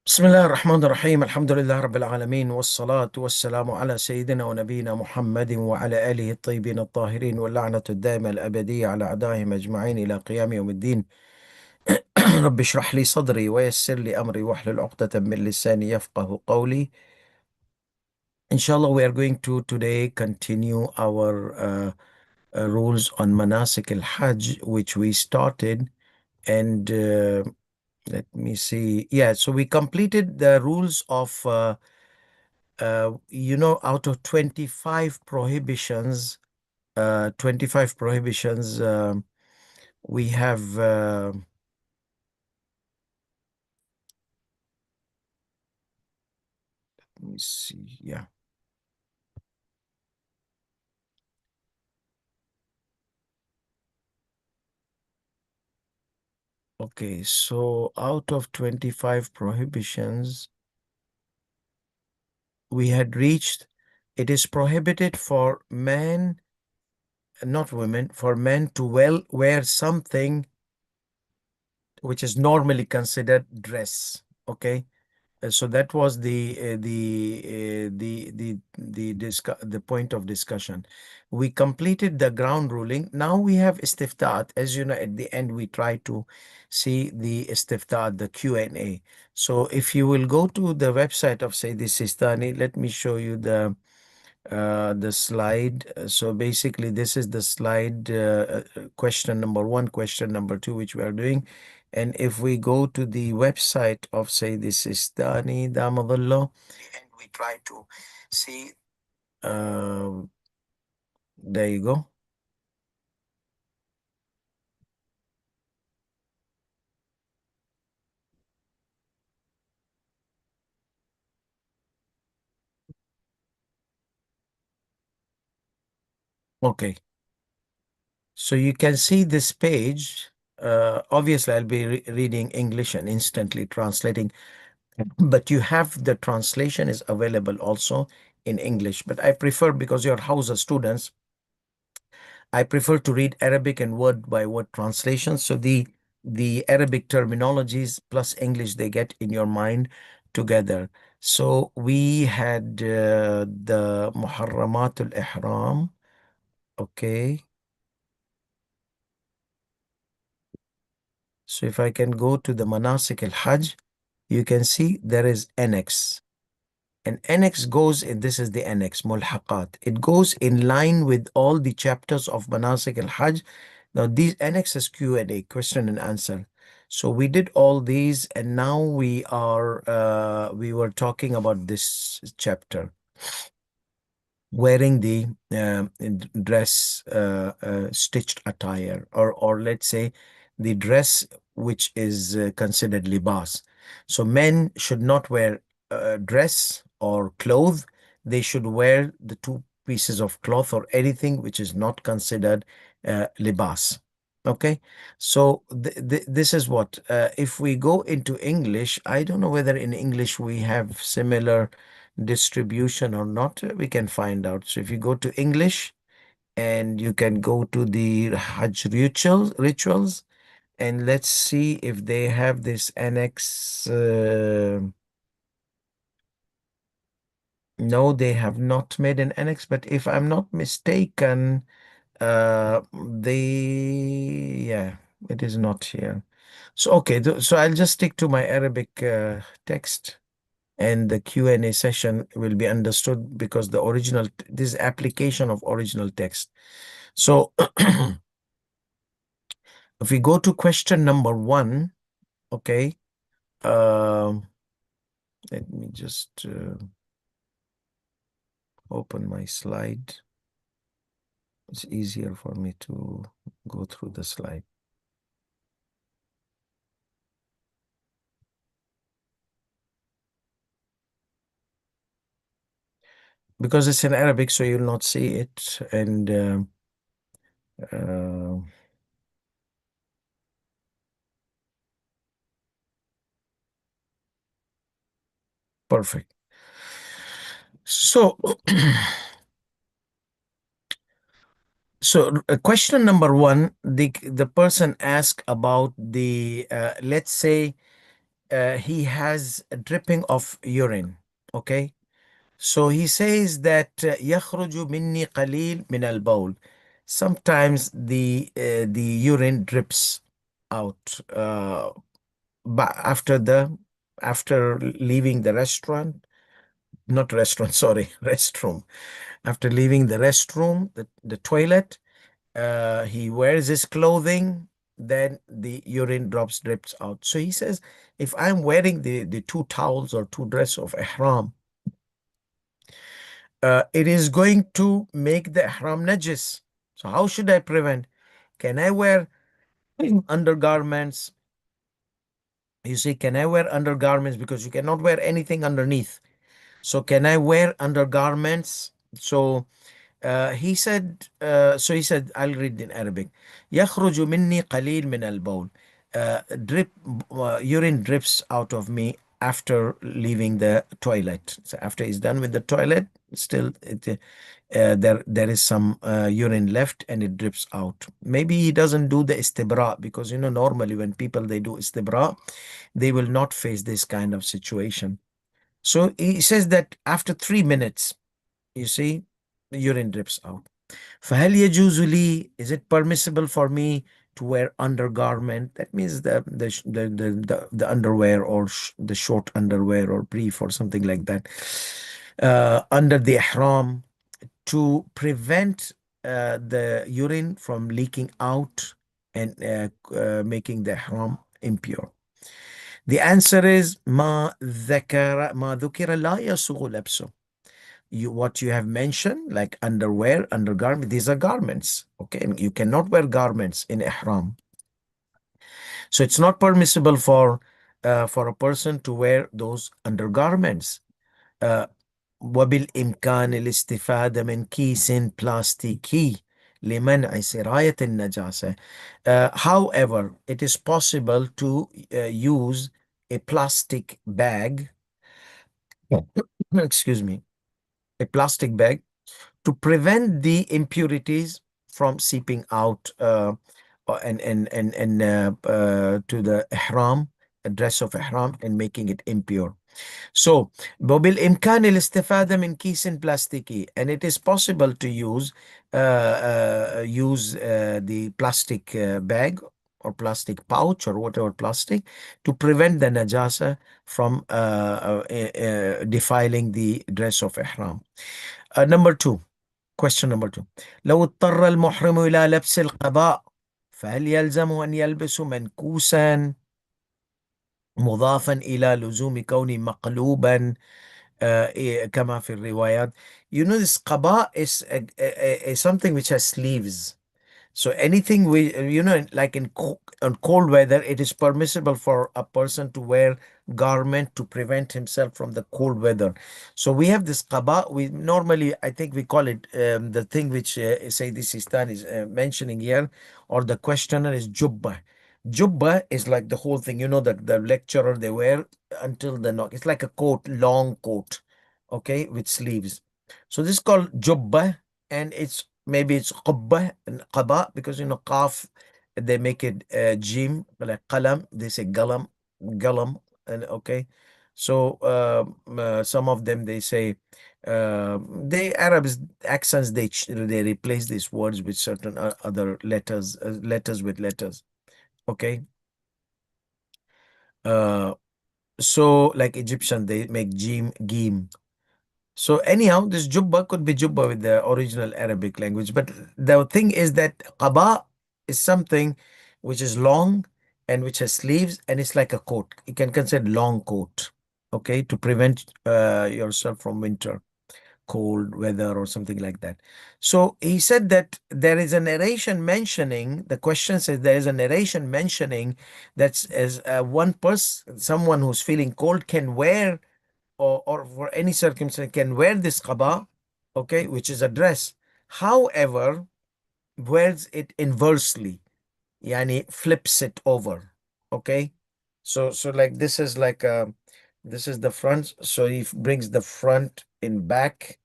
بسم الله الرحمن الرحيم الحمد لله رب العالمين والصلاة والسلام على سيدنا ونبينا محمد وعلى آله الطيبين الطاهرين واللعنة الدائمة الأبدية على أعدائهم أجمعين إلى قيام يوم الدين. رب اشرح لي صدري ويسر لي أمري واحلل عقدة من لساني يفقه قولي. Inshallah, we are going to today continue our rules on Manasik al-Hajj, which we started. And let me see. Yeah, so we completed the rules of out of 25 prohibitions, 25 prohibitions, we have, let me see, yeah. Okay, so out of 25 prohibitions, we had reached, it is prohibited for men, not women, for men to wear something which is normally considered dress. Okay. So that was the point of discussion. We completed the ground ruling. Now we have istiftaat. As you know, at the end we try to see the istiftaat, the Q&A. So if you will go to the website of Sayyidi Sistani, let me show you the slide. So basically, this is the slide, question number one, question number two, which we are doing. And if we go to the website of Sayyidi Sistani Damadullah, and we try to see, uh, there you go. Okay. So you can see this page. Obviously, I'll be reading English and instantly translating, but you have the translation is available also in English. But I prefer, because your house are students, I prefer to read Arabic and word by word translations. So the Arabic terminologies plus English, they get in your mind together. So we had the Muharramatul Ihram. Okay. So if I can go to the Manasik al-Hajj, you can see there is annex. And annex goes in, this is the annex, mulhaqat. It goes in line with all the chapters of Manasik al-Hajj. Now these annexes Q&A, question and answer. So we did all these, and now we were talking about this chapter, wearing the dress, stitched attire, or let's say the dress which is considered libas. So men should not wear dress or clothes. They should wear the two pieces of cloth or anything which is not considered libas. Okay, so this is what, if we go into English, I don't know whether in English we have similar distribution or not. We can find out. So if you go to English, and you can go to the Hajj rituals, and let's see if they have this annex. No, they have not made an annex, but if I'm not mistaken, yeah, it is not here. So okay, so I'll just stick to my Arabic text, and the Q&A session will be understood, because the original, this application of original text. So if we go to question number one, okay, um, let me just open my slide. It's easier for me to go through the slide. Because it's in Arabic, so you'll not see it. And uh, perfect. So, so question number one, the person asked about the, let's say, he has a dripping of urine. Okay. So he says that يخرج مني قليل من البول. Sometimes the urine drips out but after leaving the restaurant, not restaurant, sorry, restroom. After leaving the restroom, the toilet, he wears his clothing, then the urine drops drips out. So he says, if I'm wearing the two towels or two dress of ihram, it is going to make the ihram najis. So how should I prevent? Can I wear undergarments? You see, can I wear undergarments because you cannot wear anything underneath? So can I wear undergarments? So he said, I'll read in Arabic. يخرج مني قليل من البول. Drip, urine drips out of me after leaving the toilet. So after he's done with the toilet, still there is some urine left and it drips out. Maybe he doesn't do the istibra because normally when people they do istibra, they will not face this kind of situation. So he says that after 3 minutes, you see, the urine drips out. فهل يجوز لي, is it permissible for me to wear undergarment? That means the underwear or the short underwear or brief or something like that under the ihram to prevent the urine from leaking out and making the ihram impure. The answer is ما ذكر لا يسوغ لبسه. What you have mentioned, like underwear, undergarment, these are garments. Okay, and you cannot wear garments in ihram. So it's not permissible for a person to wear those undergarments. Uh, وبالإمكان الاستفادة من كيس بلاستيكي لمنع سراية النجاسة. However, it is possible to use a plastic bag, excuse me, a plastic bag to prevent the impurities from seeping out to the ihram, a dress of ihram, and making it impure. So, وبالإمكان الاستفادة من كيس بلاستيكي, and it is possible to use the plastic bag or plastic pouch or whatever plastic to prevent the najasa from defiling the dress of ihram. Number two, question number two. لو اضطر المحرم إلى لبس القباء فهل يلزمه أن يلبس منكوسا مضافا إلى لزوم كونه مقلوبا كما في الروايات. This qaba is something which has sleeves. So anything like on cold weather, it is permissible for a person to wear garment to prevent himself from the cold weather. So we have this qaba. We normally, I think we call it the thing which Sayyidi Sistani is mentioning here, or the questioner is jubba. Jubba is like the whole thing, that the lecturer they wear until the neck. It's like a coat, long coat, okay, with sleeves. So this is called jubba, and maybe it's qubba and qaba because qaf they make it jim, like qalam they say galam, and okay. So some of them they say the Arabs accents they replace these words with certain other letters with letters. Okay. Uh, so like Egyptian, they make jim, gim. So anyhow, this jubba could be jubba with the original Arabic language. But the thing is that qaba is something which is long and which has sleeves and it's like a coat. You can consider long coat, okay, to prevent yourself from winter, cold weather or something like that. So he said that there is a narration mentioning, the question says there is a narration mentioning that as one person, someone who's feeling cold can wear or for any circumstance can wear this qaba, okay, which is a dress. However, wears it inversely, yani flips it over, okay. So like this is the front, so he brings the front in back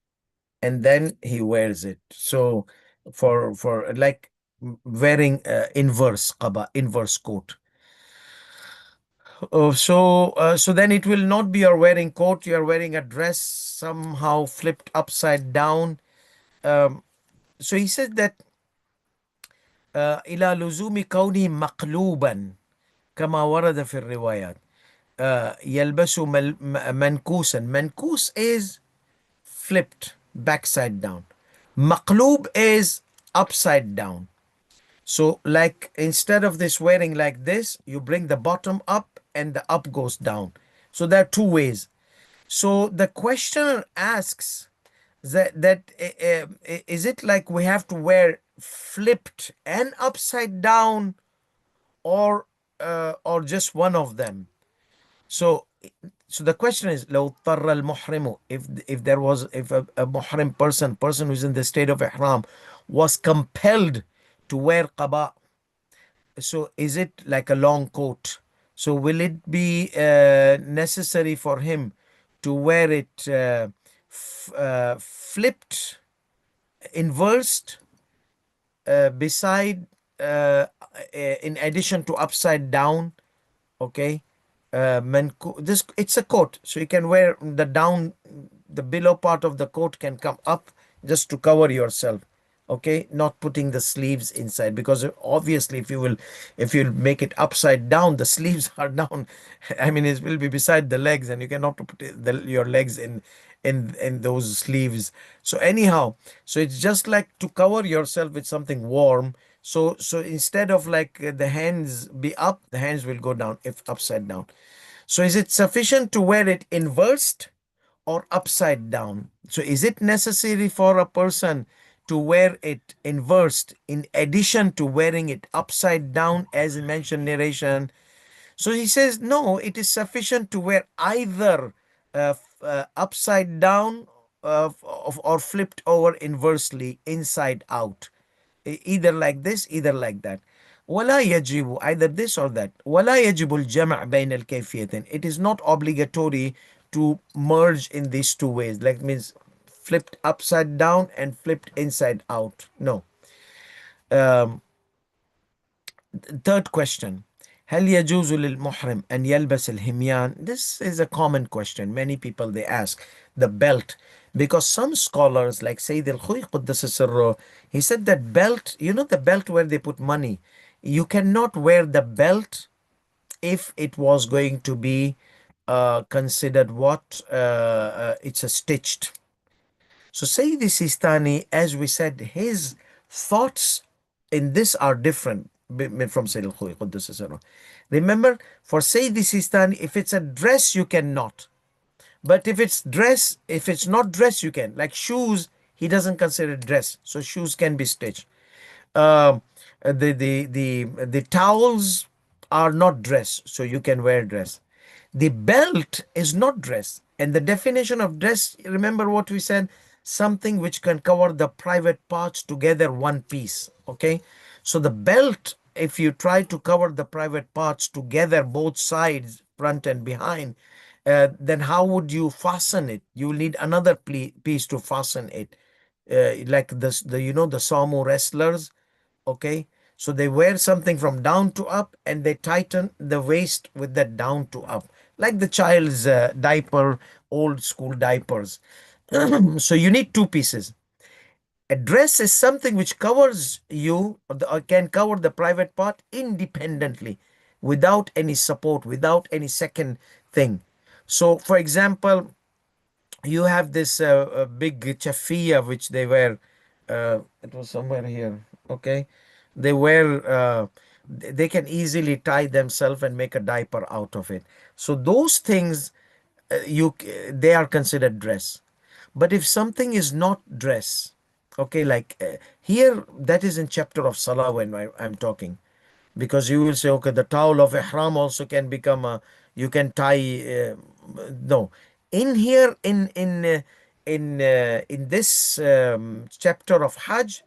and then he wears it. So for like wearing inverse qaba, inverse coat. So then it will not be you're wearing coat, you're wearing a dress somehow flipped upside down. So he said that إلى لزوم كونه مقلوبا كما ورد في الروايات. يلبس منكوسا. Mankus is flipped backside down. Maqloob is upside down. So like instead of this wearing like this, you bring the bottom up and the up goes down. So there are two ways. So the questioner asks that is it like we have to wear flipped and upside down, or just one of them? So so the question is لو اضطر المحرم, if there was, if a muhrim person who's in the state of ihram was compelled to wear qaba, so is it like a long coat? So will it be necessary for him to wear it flipped, inversed, beside, in addition to upside down? Okay. This, it's a coat, so you can wear the down, the below part of the coat can come up just to cover yourself. Okay, not putting the sleeves inside, because obviously if you make it upside down, the sleeves are down. I mean, it will be beside the legs, and you cannot put your legs in those sleeves. So anyhow, so it's just like to cover yourself with something warm. So instead of like the hands be up, the hands will go down if upside down. So is it sufficient to wear it inversed or upside down? So is it necessary for a person to wear it inversed in addition to wearing it upside down, as mentioned narration? So he says, no, it is sufficient to wear either upside down, or flipped over inversely, inside out. Either like this, either like that. ولا يجب, either this or that. ولا يجب الجمع بين الكيفيتين. It is not obligatory to merge in these two ways. Like means flipped upside down and flipped inside out. No. Um, Third question. هل يجوز للمحرم أن يلبس الهميان? This is a common question. Many people they ask the belt, because some scholars like Sayyid al-Khuy Quddasa Sirruh, he said that belt, you know the belt where they put money, you cannot wear the belt if it was going to be considered what, it's a stitched. So Sayyid Sistani, as we said, his thoughts in this are different from Sayyid al-Khuy Quddasa Sirruh. Remember, for Sayyid Sistani, if it's a dress, you cannot. But if it's dress, if it's not dress, you can. Like shoes, he doesn't consider dress, so shoes can be stitched. Um, the towels are not dress, so you can wear dress. The belt is not dress, and the definition of dress, remember what we said, something which can cover the private parts together, one piece. Okay, so the belt, if you try to cover the private parts together, both sides, front and behind, then how would you fasten it? You will need another piece to fasten it, like this, the the sumo wrestlers. Okay, so they wear something from down to up, and they tighten the waist with that down to up, like the child's diaper, old school diapers. So you need two pieces. A dress is something which covers you, or can cover the private part independently, without any support, without any second thing. So for example, you have this big chafia which they wear. It was somewhere here. Okay, they wear. They can easily tie themselves and make a diaper out of it. So those things, they are considered dress. But if something is not dress, okay, like here, that is in chapter of Salah when I'm talking, because you will say, okay, the towel of ihram also can become a, you can tie. No, in here, in this chapter of Hajj,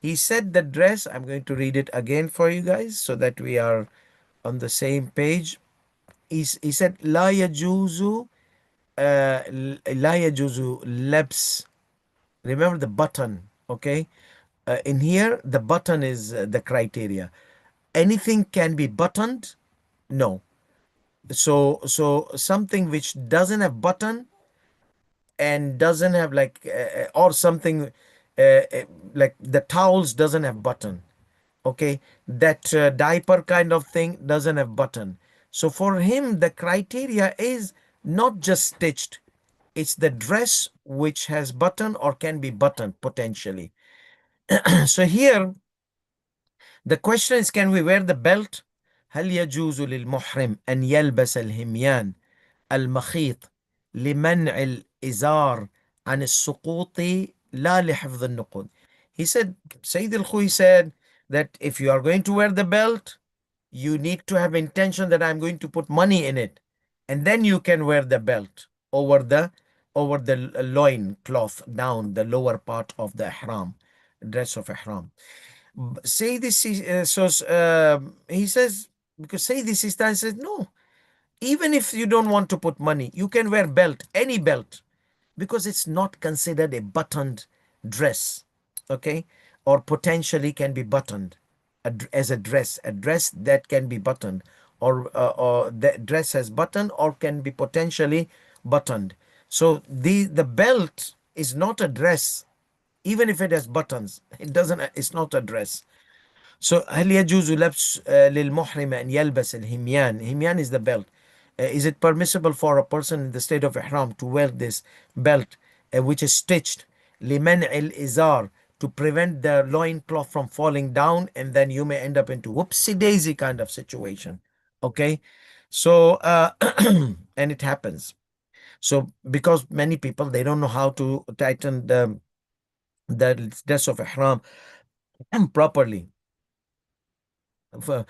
he said the dress. I'm going to read it again for you guys so that we are on the same page. He said, لا يجوز لا يجوز لبس. Remember the button, okay? In here, the button is the criteria. Anything can be buttoned? No. So something which doesn't have button and doesn't have like or something like the towels doesn't have button. Okay, that diaper kind of thing doesn't have button. So for him the criteria is not just stitched, it's the dress which has button or can be buttoned potentially. So here the question is, can we wear the belt? هل يجوز للمحرم أن يلبس الهميان المخيط لمنع الإزار عن السقوط لا لحفظ النقود. He said, Sayyid al-Khui said that if you are going to wear the belt, you need to have intention that I'm going to put money in it. And then you can wear the belt over the loin cloth down the lower part of the ihram, dress of ihram. Say this is he says, because say this is time says no, even if you don't want to put money, you can wear belt, any belt, because it's not considered a buttoned dress, okay, or potentially can be buttoned as a dress that can be buttoned, or the dress has button or can be potentially buttoned. So the belt is not a dress, even if it has buttons. It's not a dress. So هل يجوز لبس للمحرم أن يلبس الهميان. Himyan is the belt. Is it permissible for a person in the state of ihram to wear this belt which is stitched لمنع الإزار, to prevent the loin cloth from falling down, and then you may end up into whoopsie daisy kind of situation. Okay, so and it happens. So because many people, they don't know how to tighten the dress of ihram properly. For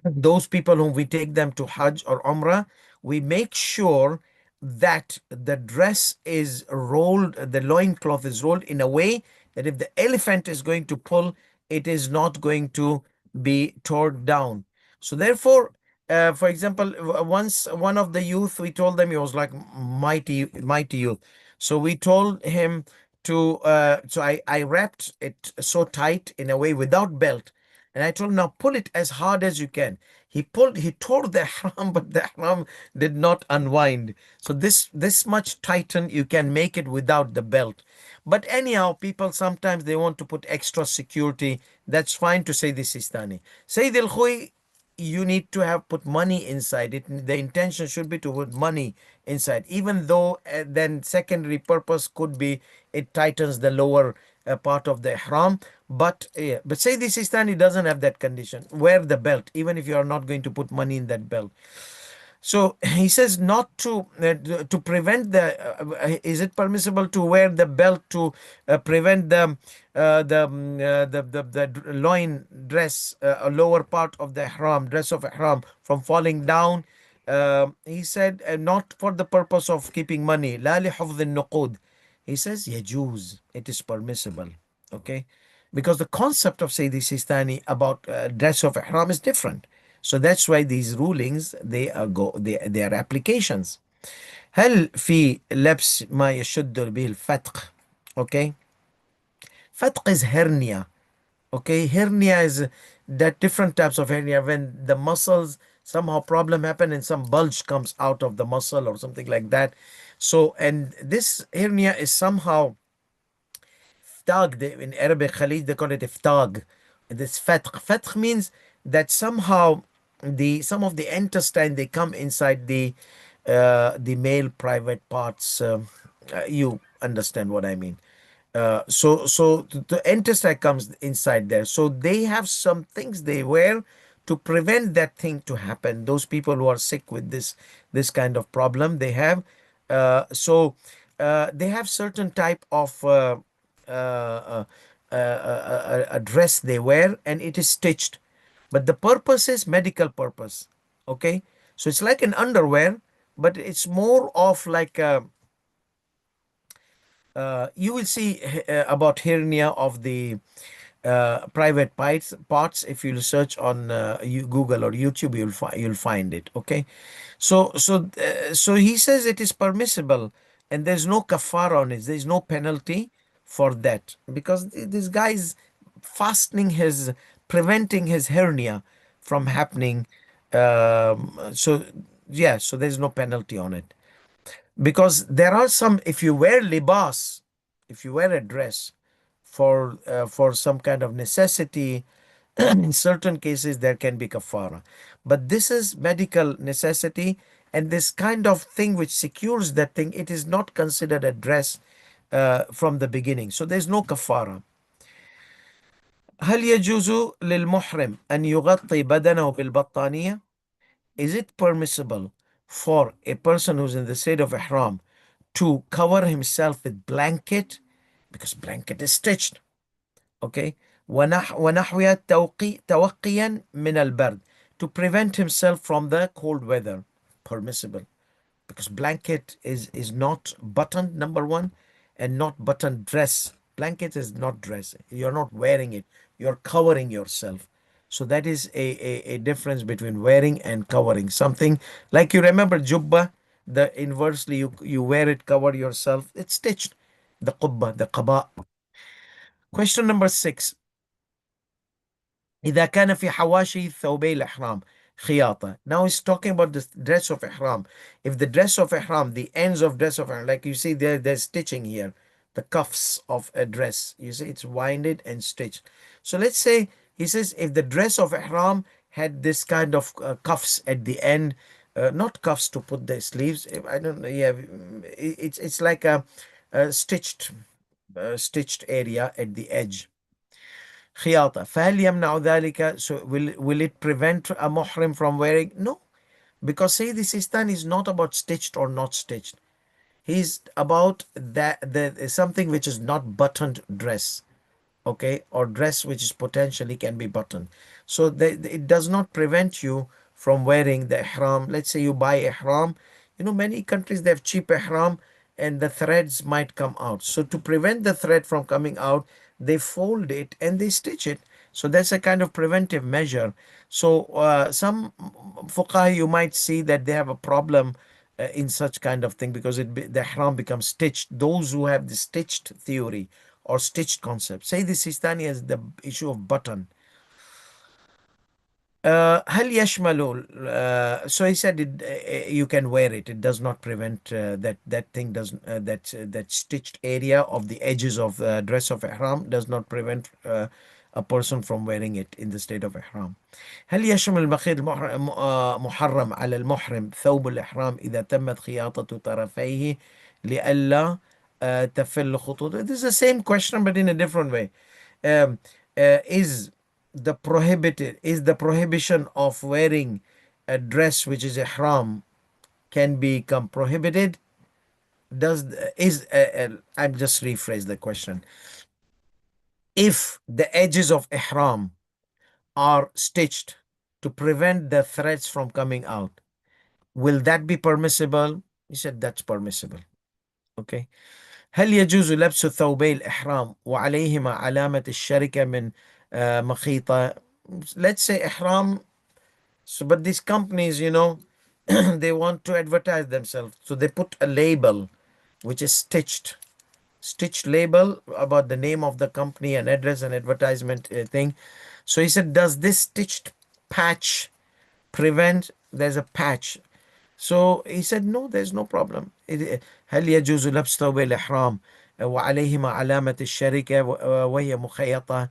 those people whom we take them to Hajj or Umrah, we make sure that the dress is rolled, the loincloth is rolled in a way that if the elephant is going to pull, it is not going to be torn down. So therefore, for example, once one of the youth, we told them, he was like mighty youth. So we told him so I wrapped it so tight in a way without belt, and I told him, now pull it as hard as you can. He tore the ihram, but the ihram did not unwind. So this much tighten, you can make it without the belt. But anyhow, people sometimes they want to put extra security. That's fine to say this Sistani. Sayyid al-Khui, you need to have put money inside it. The intention should be to put money inside, even though then secondary purpose could be it tightens the lower part of the ihram. But yeah, but say the Sistani doesn't have that condition. Wear the belt, even if you are not going to put money in that belt. So he says not to prevent the. Is it permissible to wear the belt to prevent the loin dress, a lower part of the ihram, dress of ihram, from falling down? He said not for the purpose of keeping money. لا لحفظ النقود. He says يجوز. It is permissible. Okay, because the concept of Sayyidi Sistani about dress of ihram is different. So that's why these rulings they are applications. هل في لبس ما يشد به الفتق. Okay, فتق is hernia. Okay, hernia is that different types of hernia when the muscles somehow problem happen and some bulge comes out of the muscle or something like that. So and this hernia is somehow iftag. In Arabic Khalid they call it iftag. This fatq means that somehow some of the intestine, they come inside the male private parts. You understand what I mean. So the intestine comes inside there. So they have some things they wear to prevent that thing to happen. Those people who are sick with this kind of problem, they have they have certain type of uh, a dress they wear, and it is stitched, but the purpose is medical purpose. Okay, so it's like an underwear, but it's more of like you will see about hernia of the private parts. If you search on Google or YouTube, you'll find it. Okay, so he says it is permissible, and there's no kafara on it. There's no penalty for that, because this guy is fastening preventing his hernia from happening. So Yeah, so there's no penalty on it. Because there are some, if you wear libas, if you wear a dress for some kind of necessity, in certain cases there can be kafara. But this is medical necessity, and this kind of thing which secures that thing, it is not considered a dress from the beginning. So there's no kafara. هل يجوز للمحرم أن يغطي بدنه بالبطانية? Is it permissible for a person who's in the state of ihram to cover himself with blanket? Because blanket is stitched. Okay. ونحوها توقيا من البرد, to prevent himself from the cold weather. Permissible. Because blanket is not buttoned, number one, and not buttoned dress. Blanket is not dress. You're not wearing it. You're covering yourself. So that is a difference between wearing and covering. Something like, you remember jubba, the inversely, you wear it, cover yourself. It's stitched. The qubba, the qaba. Question number 6. إذا كان في حواشي ثوبي الإحرام خياطة. Now he's talking about the dress of ihram. If the dress of ihram, the ends of dress of ihram, like you see there's stitching here, the cuffs of a dress, you see it's winded and stitched. So let's say, he says, if the dress of ihram had this kind of cuffs at the end, not cuffs to put the sleeves, I don't know, yeah, it's like a stitched area at the edge. خياطة. فهل يمنع ذلك? So will it prevent a muhrim from wearing? No, because Sayyid Sistani is not about stitched or not stitched. He's about that the something which is not buttoned dress, okay, or dress which is potentially can be buttoned. So it does not prevent you from wearing the ihram. Let's say you buy ihram, many countries they have cheap ihram, and the threads might come out. So to prevent the thread from coming out, they fold it and they stitch it. So that's a kind of preventive measure. So some fuqaha, you might see that they have a problem in such kind of thing, because the ihram becomes stitched. Those who have the stitched theory or stitched concept say the Sistani has the issue of button. هل يشمل so he said you can wear it. It does not prevent that thing doesn't that stitched area of the edges of the dress of ihram does not prevent a person from wearing it in the state of ihram. هل يشمل المخيط محرم على المحرم ثوب الإحرام إذا تمت خياطة طرفيه لئلا تفل خطوط. This is the same question but in a different way. um, is the prohibition of wearing a dress which is ihram can become prohibited? Does is I'm just rephrase the question. If the edges of ihram are stitched to prevent the threads from coming out, will that be permissible? He said that's permissible. Okay. هل يجوز لبس ثوبي الإحرام وعليهما علامة الشركة من مخيطة? Let's say ihram. So, but these companies, they want to advertise themselves. So they put a label which is stitched label about the name of the company and address and advertisement thing. So he said, does this stitched patch prevent? There's a patch. So he said, no, there's no problem. هل يجوز لبس ثوب الإحرام وعليهما علامة الشركة وهي مخيطة?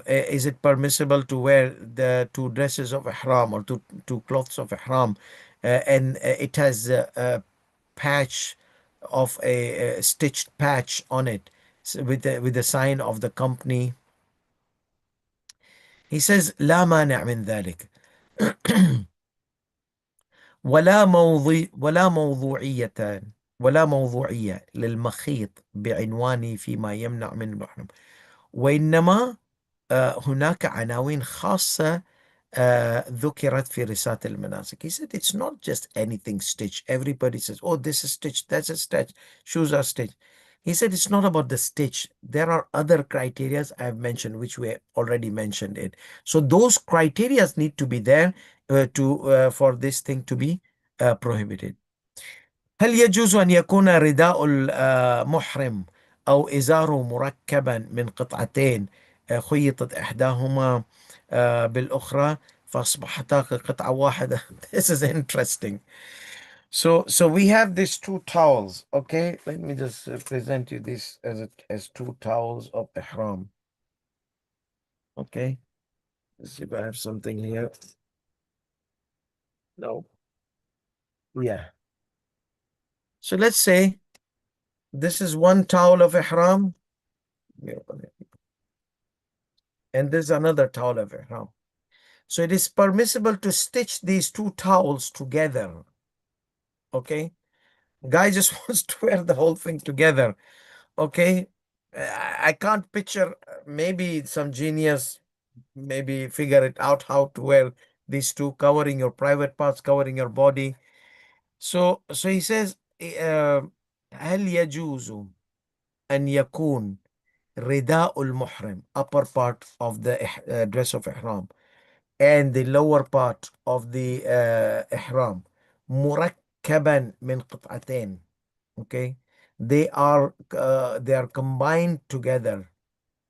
Is it permissible to wear the two dresses of ihram or two cloths of ihram, and it has a patch of a stitched patch on it, with the sign of the company? He says لا مانع من ذلك ولا موضوعية للمخيط بعنوان فيما يمنع من المحرم، وإنما هناك عناوين خاصة ذكرت في رسالة المناسك. He said it's not just anything stitched. Everybody says, oh, this is stitched, that's a stitch, shoes are stitched. He said it's not about the stitch. There are other criterias I have mentioned, which we already mentioned it. So those criterias need to be there for this thing to be prohibited. هل يجوز أن يكون رداء المحرم أو إزاره مركبا من قطعتين خيطت إحداهما بالأخرى فأصبحتا كقطعة واحدة. This is interesting. So we have these two towels. Okay, let me just present you this as two towels of ihram. Okay, let's see if I have something here. No. Yeah. So let's say this is one towel of ihram. Yeah, and there's another towel of ihram. So it is permissible to stitch these two towels together. Okay, guy just wants to wear the whole thing together. Okay, I can't picture. Maybe some genius maybe figure it out how to wear these two, covering your private parts, covering your body. So he says, هل يجوز أن يكون رداء المحرم, upper part of the dress of ihram, and the lower part of the ihram, مركبا من قطعتين. Okay, they are combined together,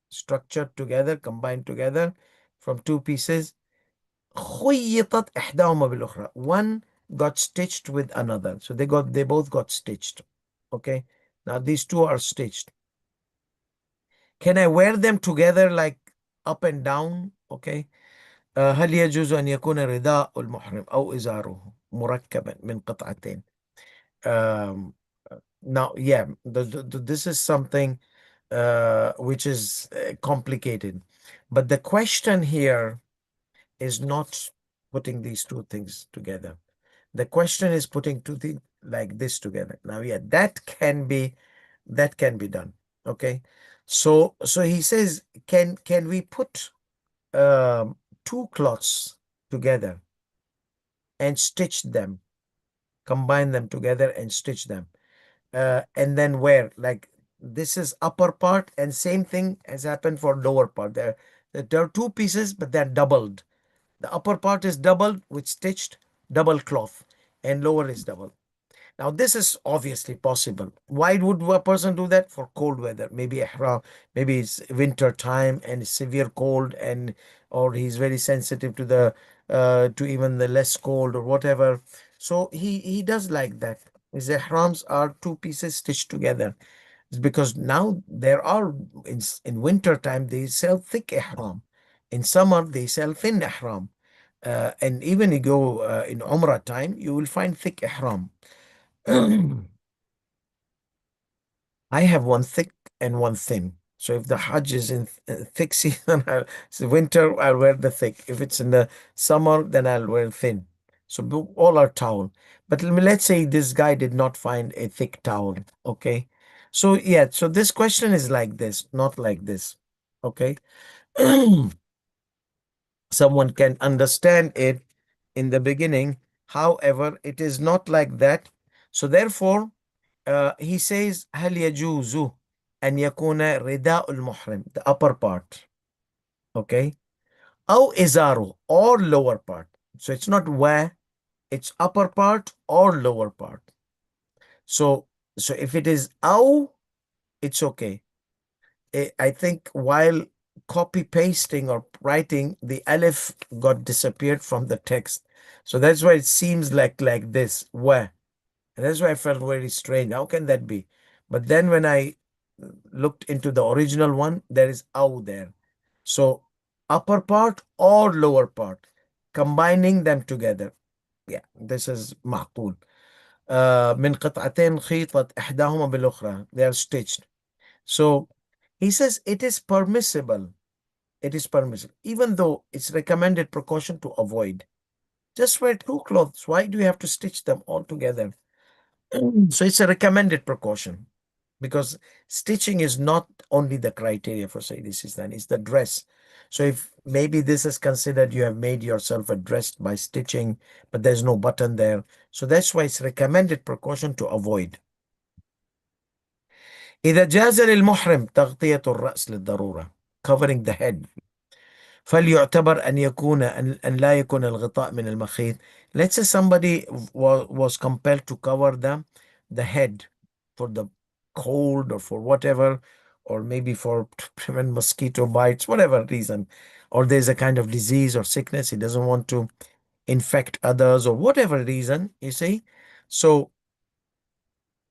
structured together, combined together from two pieces. خيطت إحداهما بالأخرى. One got stitched with another. So they both got stitched. Okay. Now these two are stitched. Can I wear them together like up and down? Okay. هل يجوز أن يكون رداء المحرم أو إزاره مركبا من قطعتين؟ Um, now, yeah, this is something which is complicated. But the question here is not putting these two things together. The question is putting two things like this together. Now, yeah, that can be done. Okay. So he says, can we put two cloths together and stitch them, combine them together and stitch them, and then wear, like, this is upper part, and same thing has happened for lower part. There are two pieces, but they're doubled. The upper part is doubled with stitched double cloth, and lower is double. Now, this is obviously possible. Why would a person do that? For cold weather. Maybe ihram, maybe it's winter time and severe cold, and or he's very sensitive to the to even the less cold or whatever. So he does like that. His ihrams are two pieces stitched together. It's because now there are in winter time they sell thick ihram. In summer they sell thin ihram. And even you go in Umrah time, you will find thick ihram. I have one thick and one thin. So if the Hajj is in thick season, it's winter, I'll wear the thick. If it's in the summer, then I'll wear thin. So all are towel. But let's say this guy did not find a thick towel. Okay. So yeah, so this question is like this, not like this. Okay. Someone can understand it in the beginning. However, it is not like that. So therefore, he says هل يجوز أن يكون رداء المحرم, the upper part, okay, أو إزاره, or lower part. So it's not where, it's upper part or lower part. So if it is أو, it's okay. I think while copy pasting or writing, the alif got disappeared from the text. So that's why it seems like this, where. And that's why I felt very strange. How can that be? But then when I looked into the original one, there is aw there. So upper part or lower part, combining them together. Yeah, this is معقول. من قطعتين خيطت إحداهما بالأخرى. They are stitched. So he says it is permissible. It is permissible, even though it's recommended precaution to avoid. Just wear two clothes. Why do you have to stitch them all together? So it's a recommended precaution, because stitching is not only the criteria for Sayyidi Sistani, it's the dress. So if maybe this is considered you have made yourself a dress by stitching, but there's no button there. So that's why it's recommended precaution to avoid. إذا جاز للمحرم تغطية الرأس للضرورة, covering the head, فليعتبر أن لا يكون الغطاء من المخيط. Let's say somebody was compelled to cover the head for the cold or for whatever, or maybe for to prevent mosquito bites, whatever reason, or there's a kind of disease or sickness, he doesn't want to infect others, or whatever reason, you see. So,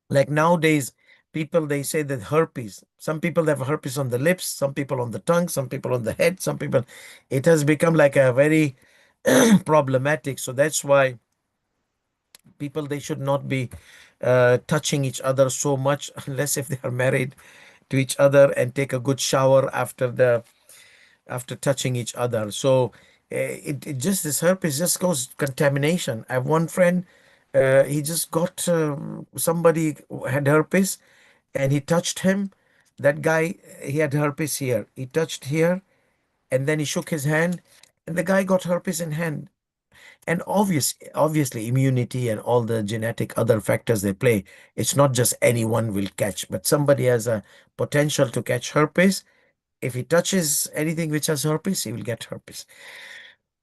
like nowadays, people they say that herpes. Some people have herpes on the lips, some people on the tongue, some people on the head, some people. It has become like a very problematic. So that's why people they should not be touching each other so much unless if they are married to each other, and take a good shower after touching each other. So it just this herpes just goes contamination. I have one friend, he just got somebody who had herpes, and he touched him. That guy, he had herpes here. He touched here, and then he shook his hand, and the guy got herpes in hand. And obviously, immunity and all the genetic other factors they play. It's not just anyone will catch, but somebody has a potential to catch herpes. If he touches anything which has herpes, he will get herpes.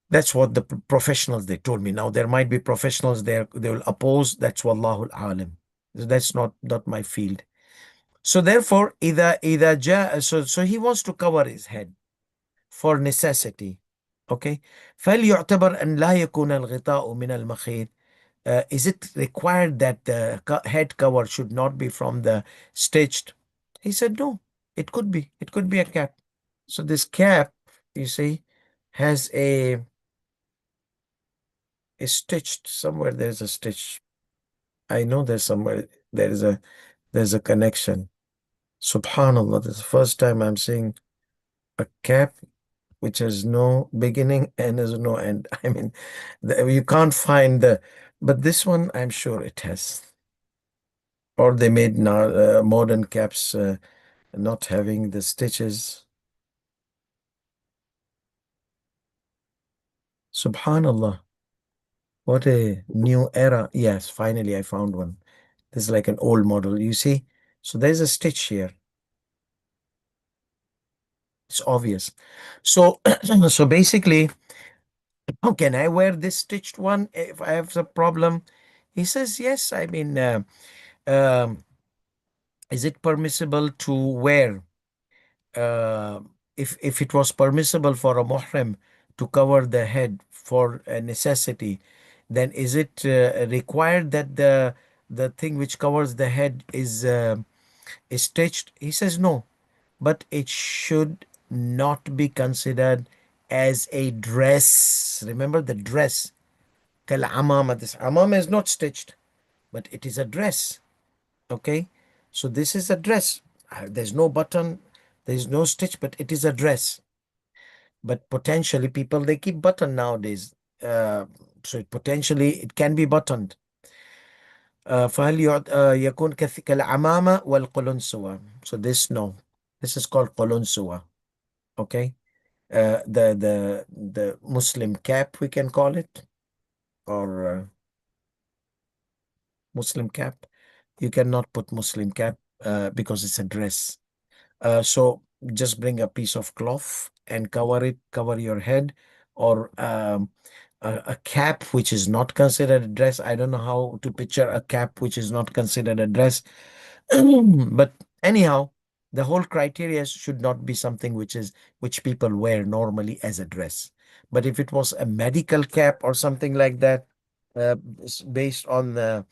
That's what the professionals they told me. Now there might be professionals there they will oppose. That's wallahu alim. That's not my field. So therefore, so he wants to cover his head for necessity. Okay. فليعتبر أن لا يكون الغطاء من المخيط. Is it required that the head cover should not be from the stitched? He said no. It could be. It could be a cap. So this cap, you see, has a stitched somewhere. There's a stitch. I know there's somewhere there's a connection. Subhanallah, this is the first time I'm seeing a cap which has no beginning and has no end. I mean, you can't find but this one I'm sure it has. Or they made now modern caps not having the stitches. Subhanallah, what a new era. Yes, finally I found one. This is like an old model, you see? So there's a stitch here. It's obvious. So, so basically, how can I wear this stitched one if I have a problem? He says, yes. I mean, um, is it permissible to wear? Uh, if it was permissible for a muhrim to cover the head for a necessity, then is it required that the thing which covers the head is stitched? He says no, but it should not be considered as a dress. Remember the dress. Kal amama. This amama is not stitched, but it is a dress. Okay, so this is a dress. There's no button, there's no stitch, but it is a dress. But potentially people they keep button nowadays. So potentially it can be buttoned. فهل يكون كالعمامة والقلنسوة. So this no. This is called قلنسوة. Okay. The Muslim cap we can call it, or Muslim cap. You cannot put Muslim cap because it's a dress. So just bring a piece of cloth and cover your head, or a cap which is not considered a dress. I don't know how to picture a cap which is not considered a dress. But anyhow, the whole criteria should not be something which people wear normally as a dress. But if it was a medical cap or something like that, based on the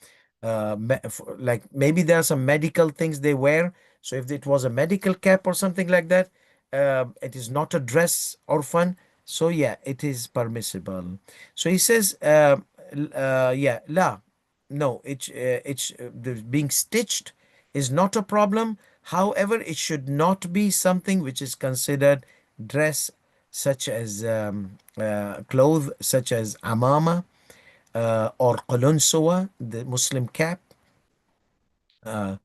like maybe there are some medical things they wear. So if it was a medical cap or something like that, it is not a dress or fun. So yeah, it is permissible. So he says, yeah, la, no, it's the being stitched is not a problem. However, it should not be something which is considered dress, such as clothes, such as amama or qulunsuwa, the Muslim cap. Uh,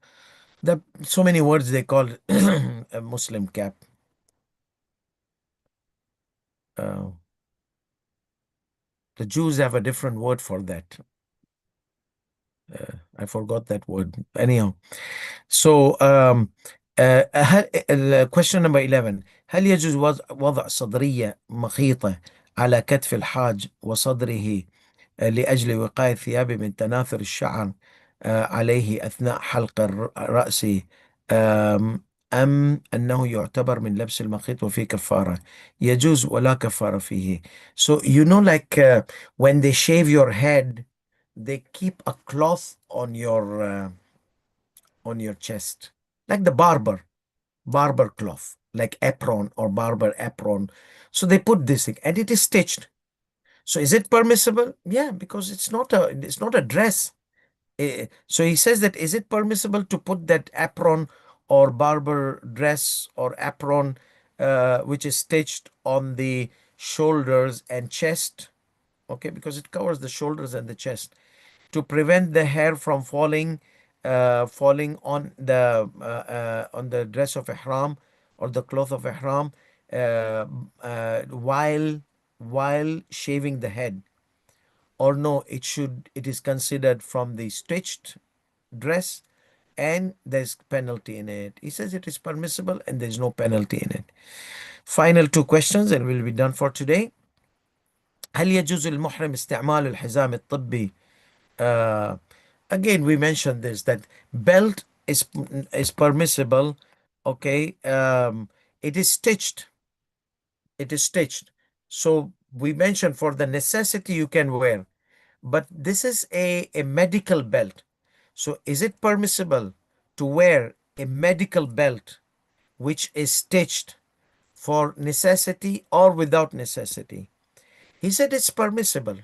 the so many words they call a Muslim cap. Uh, the Jews have a different word for that. I forgot that word. Anyhow, so question number 11. هل يجوز وضع صدرية مخيطة على كتف الحاج وصدره لأجل وقاية ثيابه من تناثر الشعر عليه أثناء حلق رأسه أم أنه يعتبر من لبس المخيط وفيه كفارة؟ يجوز ولا كفارة فيه. So like when they shave your head, they keep a cloth on your chest, like the barber cloth, like apron or barber apron. So they put this thing and it is stitched. So is it permissible? Yeah, because it's not a dress. So he says that is it permissible to put that apron or barber dress or apron which is stitched on the shoulders and chest? Okay, because it covers the shoulders and the chest to prevent the hair from falling on the dress of ihram or the cloth of ihram uh, while shaving the head, or no, it is considered from the stitched dress and there's penalty in it. He says it is permissible and there's no penalty in it. Final two questions and we'll be done for today. هل يجوز للمحرم استعمال الحزام الطبي? uh, Again, we mentioned this, that belt is permissible. Okay, it is stitched. It is stitched. So we mentioned for the necessity you can wear, but this is a medical belt. So is it permissible to wear a medical belt which is stitched for necessity or without necessity? He said it's permissible.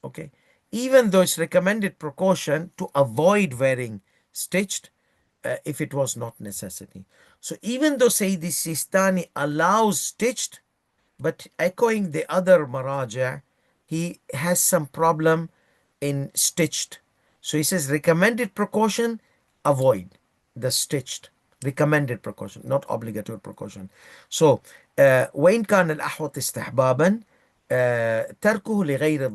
Okay, even though it's recommended precaution to avoid wearing stitched if it was not necessity. So even though Sayyidi Sistani allows stitched, but echoing the other maraja, he has some problem in stitched. So he says recommended precaution, avoid the stitched. Recommended precaution, not obligatory precaution. So وإن كان الأحوط استحبابا تركه لغير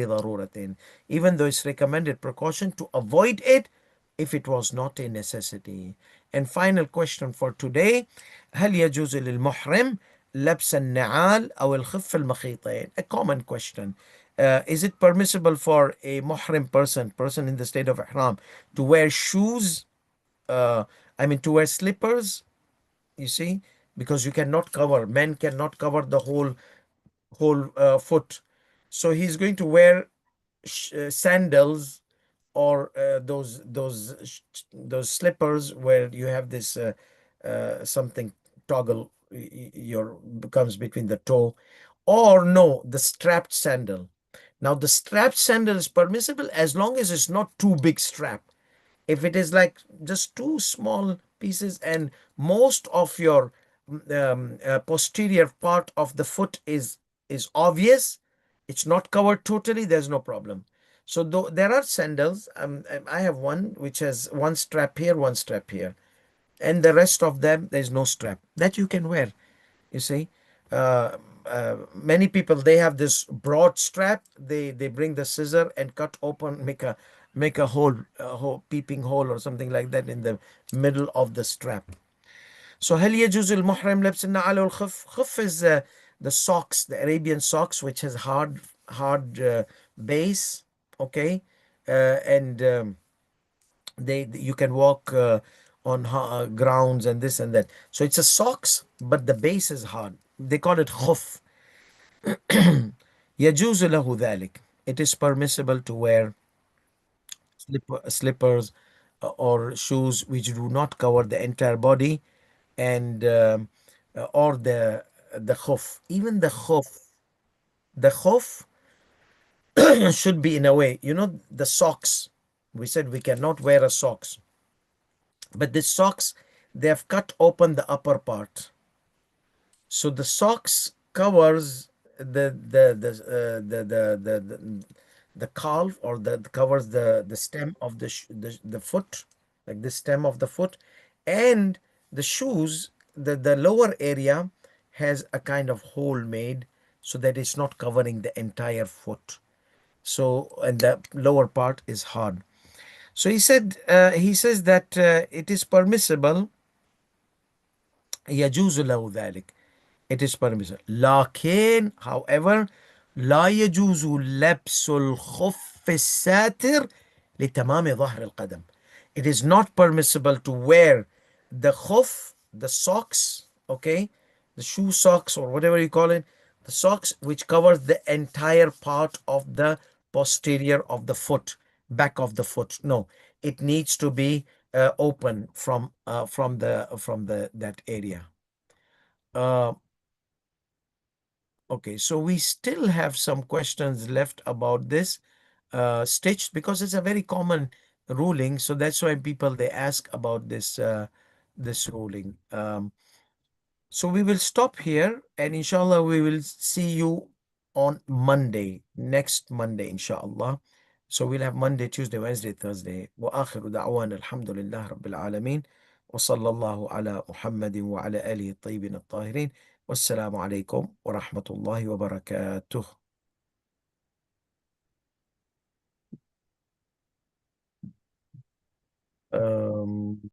ضرورة, even though it's recommended precaution to avoid it if it was not a necessity. And final question for today: هل يجوز للمحرم لبس النعال أو الخف المخيطين? A common question. Is it permissible for a muhrim person in the state of ihram to wear shoes? To wear slippers, you see, because men cannot cover the whole foot. So he's going to wear sandals or those slippers where you have this something toggle your comes between the toe, or no, the strapped sandal. Now the strapped sandal is permissible as long as it's not too big strap. If it is like just two small pieces and most of your posterior part of the foot is obvious, it's not covered totally, there's no problem. So though there are sandals, I have one which has one strap here, one strap here, and the rest of them there's no strap that you can wear. You see, many people, they have this broad strap. They bring the scissor and cut open, make a peeping hole or something like that in the middle of the strap. So هل يجوز المحرم لبس النعال والخف? خف is the socks, the Arabian socks, which has hard base. Okay, and they you can walk on grounds and this and that. So it's a socks, but the base is hard. They call it khuf. يجوز له ذلك. It is permissible to wear slippers or shoes which do not cover the entire body, and or the khuf. Even the khuf should be in a way. The socks. We said we cannot wear a socks, but the socks, they have cut open the upper part. So the socks covers the calf, or the covers the stem of the foot, like the stem of the foot, and the shoes, the lower area has a kind of hole made so that it's not covering the entire foot. So, and the lower part is hard. So he says that it is permissible. يجوز له ذلك. It is permissible. لكن however لا يجوز لبس الخف الساتر لتمام ظهر القدم. It is not permissible to wear the khuf, the socks, okay, the shoe socks or whatever you call it, the socks which covers the entire part of the posterior of the foot, back of the foot. No, it needs to be open from the that area. Uh, okay, so we still have some questions left about this stitch because it's a very common ruling. So that's why people they ask about this ruling. So we will stop here and inshallah we will see you on Monday, next Monday, inshallah. So we'll have Monday, Tuesday, Wednesday, Thursday. وآخر دعوانا الحمد لله رب العالمين وصلى الله على محمد وعلى آله الطيبين الطاهرين والسلام عليكم ورحمة الله وبركاته. Um,